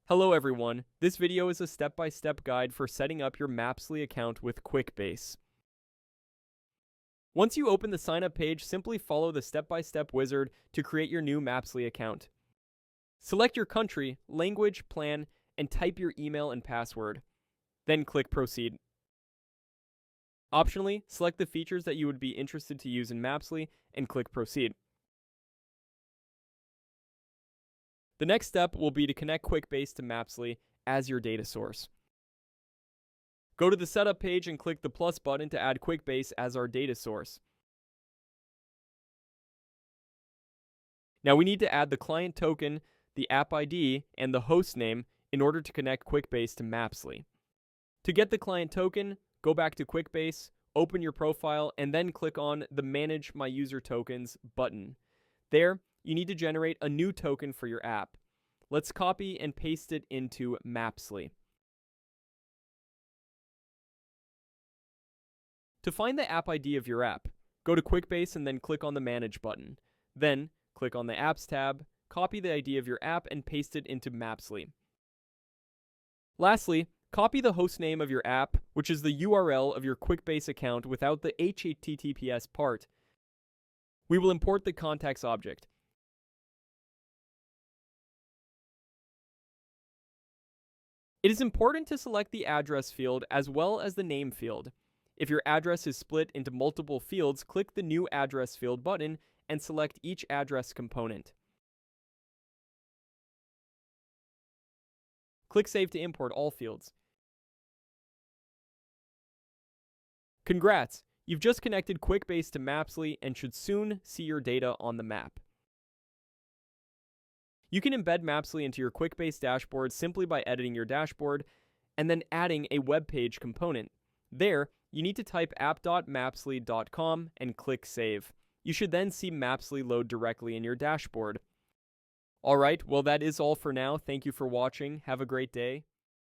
Hello everyone, this video is a step-by-step guide for setting up your Mapsly account with Quickbase. Once you open the sign up page, simply follow the step-by-step wizard to create your new Mapsly account. Select your country, language, plan, and type your email and password. Then click Proceed. Optionally, select the features that you would be interested to use in Mapsly and click Proceed. The next step will be to connect Quickbase to Mapsly as your data source. Go to the setup page and click the plus button to add Quickbase as our data source. Now we need to add the client token, the app ID, and the host name in order to connect Quickbase to Mapsly. To get the client token, go back to Quickbase, open your profile, and then click on the Manage My User Tokens button. There, you need to generate a new token for your app. Let's copy and paste it into Mapsly. To find the app ID of your app, go to Quickbase and then click on the Manage button. Then, click on the Apps tab, copy the ID of your app and paste it into Mapsly. Lastly, copy the hostname of your app, which is the URL of your Quickbase account without the HTTPS part. We will import the contacts object. It is important to select the address field as well as the name field. If your address is split into multiple fields, click the New Address Field button and select each address component. Click Save to import all fields. Congrats! You've just connected Quickbase to Mapsly and should soon see your data on the map. You can embed Mapsly into your Quickbase dashboard simply by editing your dashboard and then adding a web page component. There, you need to type app.mapsly.com and click Save. You should then see Mapsly load directly in your dashboard. Alright, well that is all for now. Thank you for watching. Have a great day.